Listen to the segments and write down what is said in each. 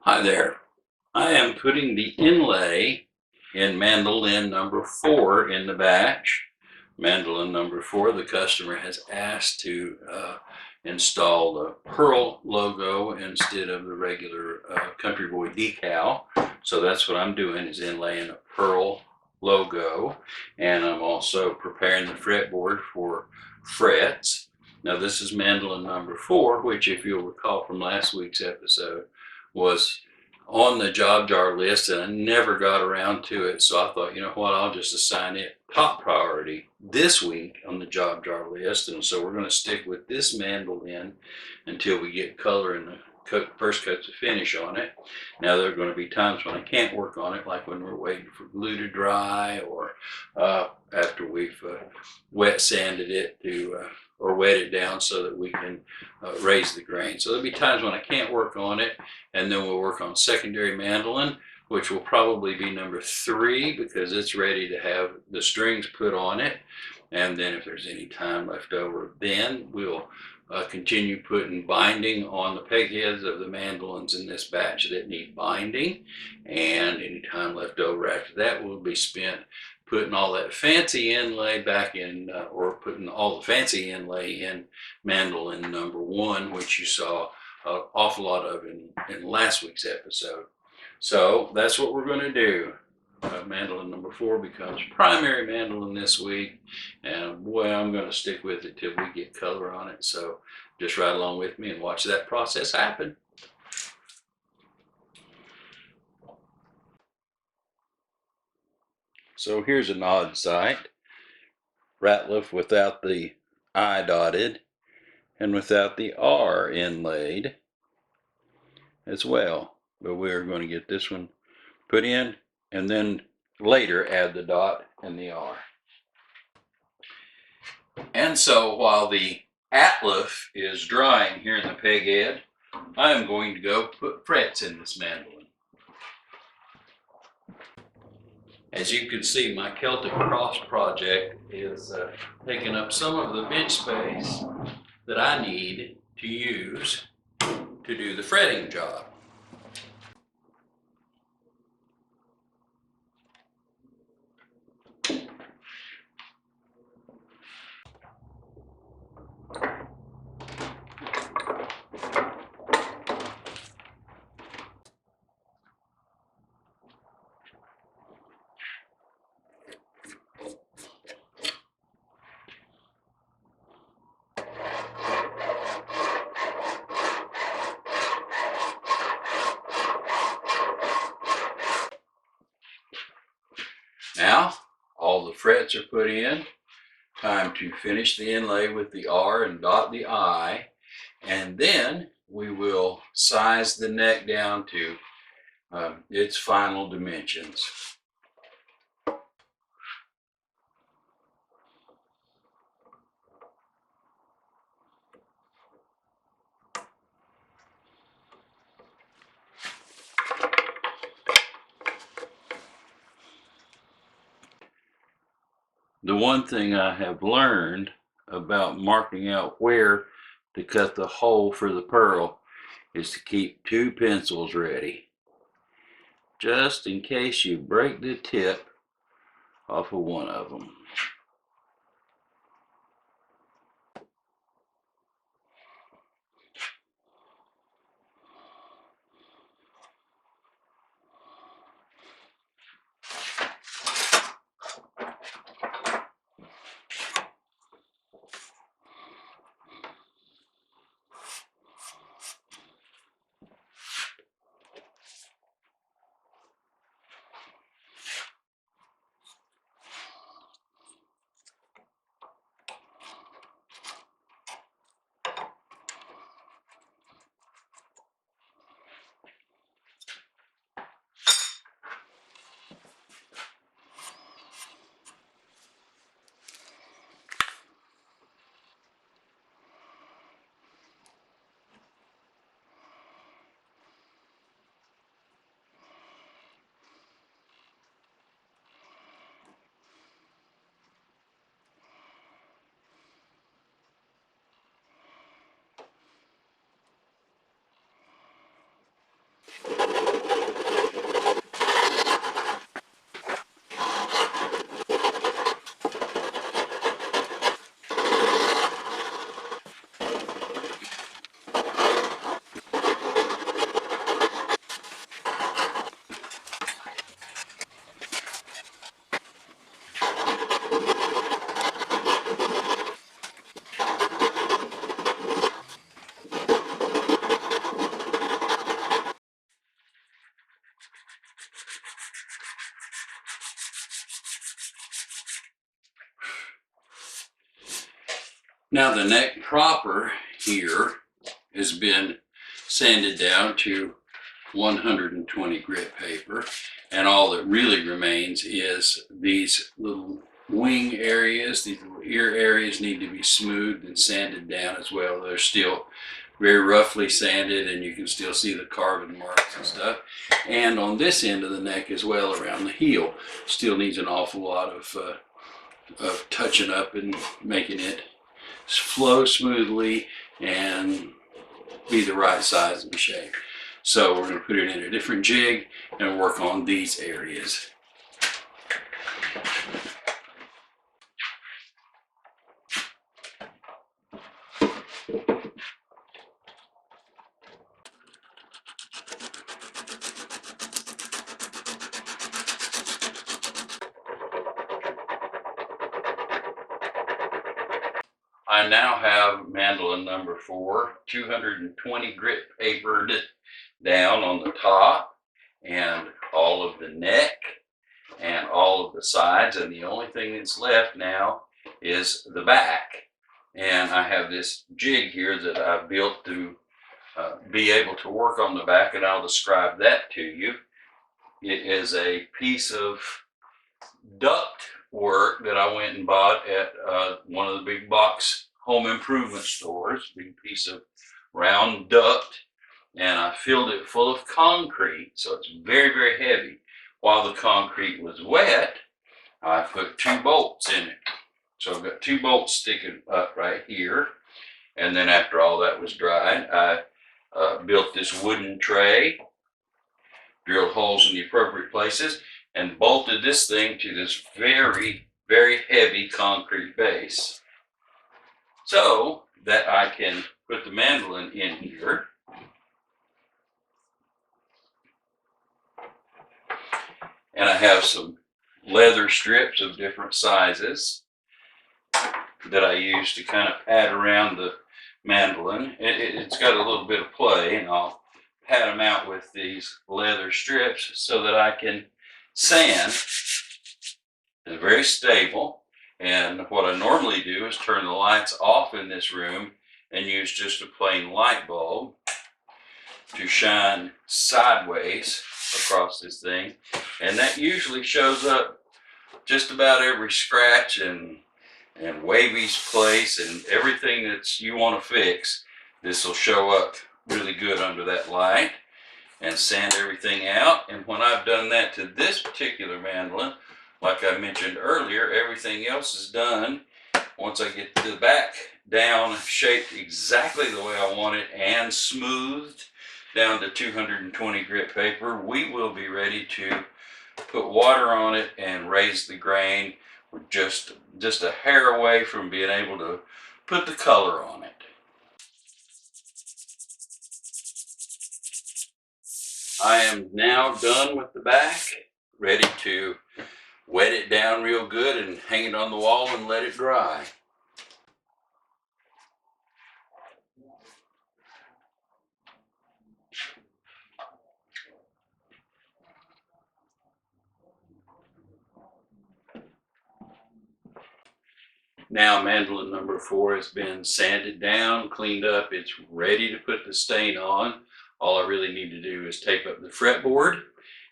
Hi there. I am putting the inlay in Mandolin number 4 in the batch. Mandolin number 4, the customer has asked to install the Pearl logo instead of the regular Country Boy decal. So that's what I'm doing, is inlaying a Pearl logo. And I'm also preparing the fretboard for frets. Now this is Mandolin number 4, which, if you'll recall from last week's episode, was on the job jar list, and I never got around to it. So I thought, you know what, I'll just assign it top priority this week on the job jar list. And so we're going to stick with this mandolin until we get color and the first coats of finish on it. Now there are going to be times when I can't work on it, like when we're waiting for glue to dry, or after we've wet sanded it to or wet it down so that we can raise the grain. So there'll be times when I can't work on it, and then we'll work on secondary mandolin, which will probably be number 3 because it's ready to have the strings put on it. And then if there's any time left over, then we'll continue putting binding on the peg heads of the mandolins in this batch that need binding. And any time left over after that will be spent putting all that fancy inlay back in, or putting all the fancy inlay in mandolin number 1, which you saw an awful lot of in last week's episode. So that's what we're going to do. Mandolin number 4 becomes primary mandolin this week, and boy, I'm going to stick with it till we get color on it. So just ride along with me and watch that process happen. So here's an odd sight. Ratliff without the I dotted and without the R inlaid as well. But we're going to get this one put in and then later add the dot and the R. And so while the Ratliff is drying here in the peg head, I am going to go put frets in this mandolin. As you can see, my Celtic Cross project is taking up some of the bench space that I need to use to do the fretting job. Now, all the frets are put in. Time to finish the inlay with the R and dot the I, and then we will size the neck down to its final dimensions. The one thing I have learned about marking out where to cut the hole for the pearl is to keep 2 pencils ready, just in case you break the tip off of one of them. Now the neck proper here has been sanded down to 120 grit paper, and all that really remains is these little wing areas. These little ear areas need to be smoothed and sanded down as well. They're still very roughly sanded, and you can still see the carbon marks and stuff. And on this end of the neck as well, around the heel, still needs an awful lot of touching up and making it flow smoothly and be the right size and shape. So we're going to put it in a different jig and work on these areas. I now have mandolin number 4, 220 grit papered down on the top and all of the neck and all of the sides, and the only thing that's left now is the back. And I have this jig here that I built to be able to work on the back, and I'll describe that to you. It is a piece of duct work that I went and bought at one of the big box home improvement stores, big piece of round duct, and I filled it full of concrete, so it's very, very heavy. While the concrete was wet, I put 2 bolts in it. So I've got 2 bolts sticking up right here, and then after all that was dried, I built this wooden tray, drilled holes in the appropriate places, and bolted this thing to this very, very heavy concrete base so that I can put the mandolin in here. And I have some leather strips of different sizes that I use to kind of pad around the mandolin. It's got a little bit of play, and I'll pad them out with these leather strips so that I can sand. It's very stable, and what I normally do is turn the lights off in this room and use just a plain light bulb to shine sideways across this thing, and that usually shows up just about every scratch and wavy's place and everything that you want to fix. This will show up really good under that light and sand everything out. And when I've done that to this particular mandolin, like I mentioned earlier, everything else is done. Once I get the back down shaped exactly the way I want it and smoothed down to 220 grit paper, we will be ready to put water on it and raise the grain. We're just a hair away from being able to put the color on it. I am now done with the back, ready to wet it down real good and hang it on the wall and let it dry. Now mandolin number 4 has been sanded down, cleaned up. It's ready to put the stain on. All I really need to do is tape up the fretboard,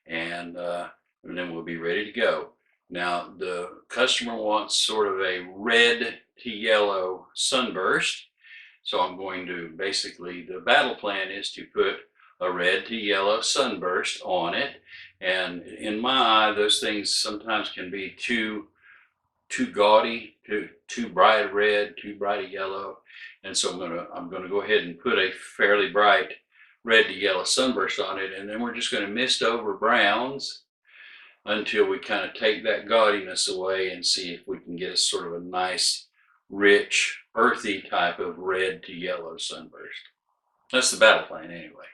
and then we'll be ready to go. Now the customer wants sort of a red to yellow sunburst. So I'm going to basically, the battle plan is to put a red to yellow sunburst on it. And in my eye, those things sometimes can be too gaudy, too bright red, too bright yellow. And so I'm gonna go ahead and put a fairly bright red to yellow sunburst on it, and then we're just going to mist over browns until we kind of take that gaudiness away and see if we can get a sort of a nice, rich, earthy type of red to yellow sunburst. That's the battle plan anyway.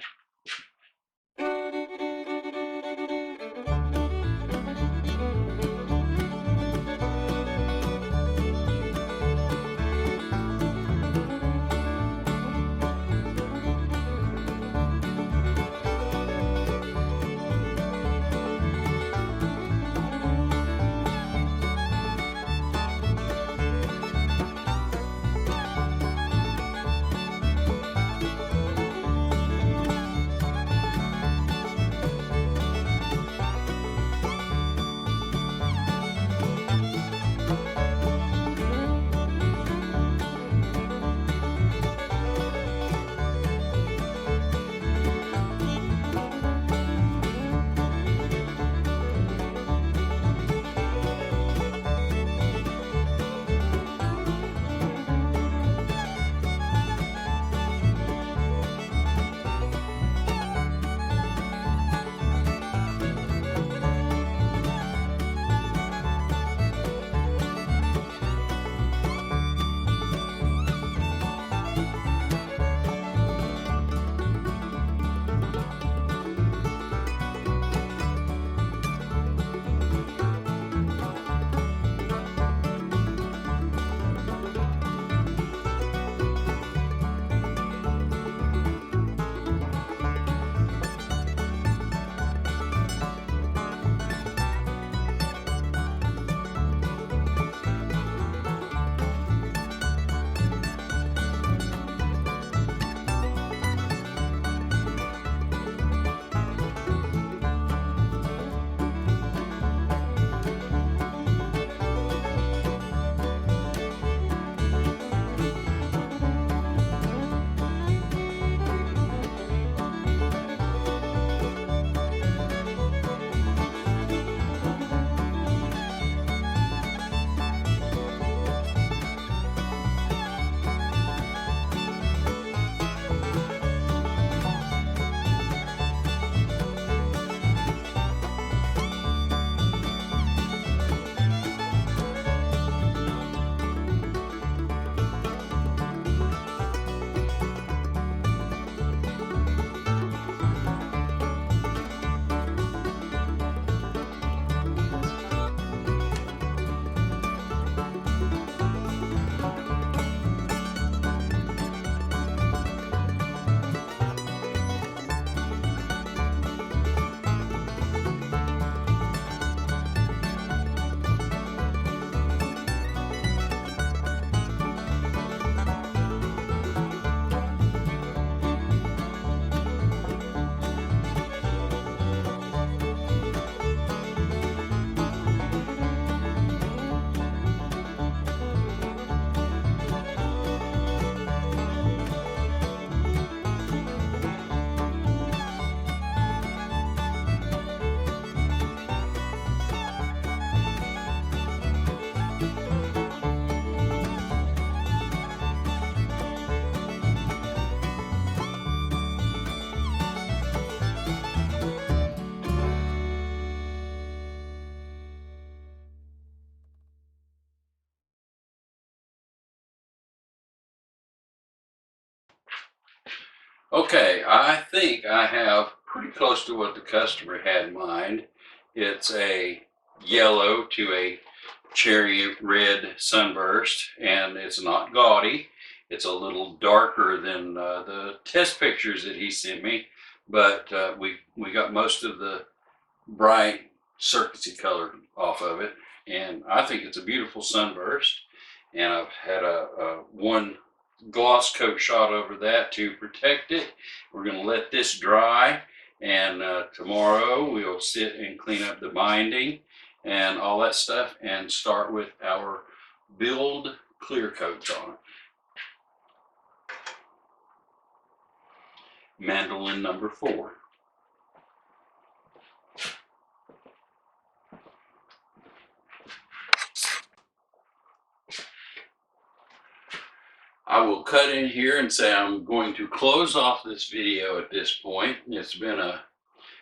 Okay, I think I have pretty close to what the customer had in mind. It's a yellow to a cherry red sunburst, and it's not gaudy. It's a little darker than the test pictures that he sent me, but we got most of the bright circuitsy color off of it, and I think it's a beautiful sunburst. And I've had a one gloss coat shot over that to protect it. We're going to let this dry, and tomorrow we'll sit and clean up the binding and all that stuff and start with our build clear coats on it. Mandolin number 4. I will cut in here and say I'm going to close off this video at this point. It's been a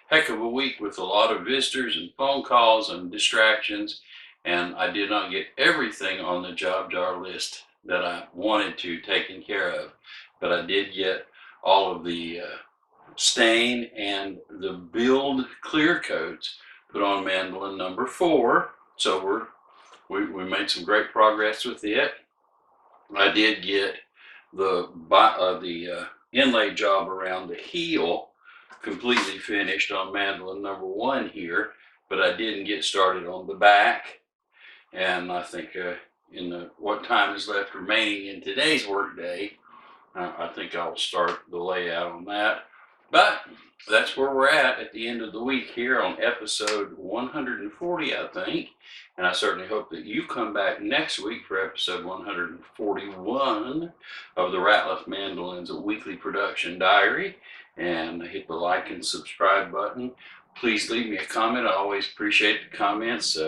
heck of a week with a lot of visitors and phone calls and distractions, and I did not get everything on the job jar list that I wanted to taken care of, but I did get all of the stain and the build clear coats put on Mandolin number 4. So we made some great progress with it. I did get the inlay job around the heel completely finished on Mandolin number 1 here, but I didn't get started on the back. And I think in what time is left remaining in today's work day, I think I'll start the layout on that. But that's where we're at the end of the week here on episode 140, I think. And I certainly hope that you come back next week for episode 141 of the Ratliff Mandolins, a weekly production diary. And hit the like and subscribe button. Please leave me a comment. I always appreciate the comments.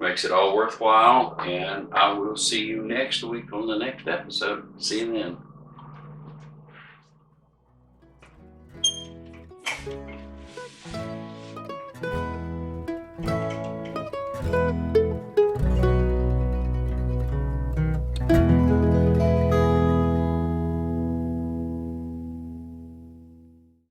Makes it all worthwhile. And I will see you next week on the next episode. See you then.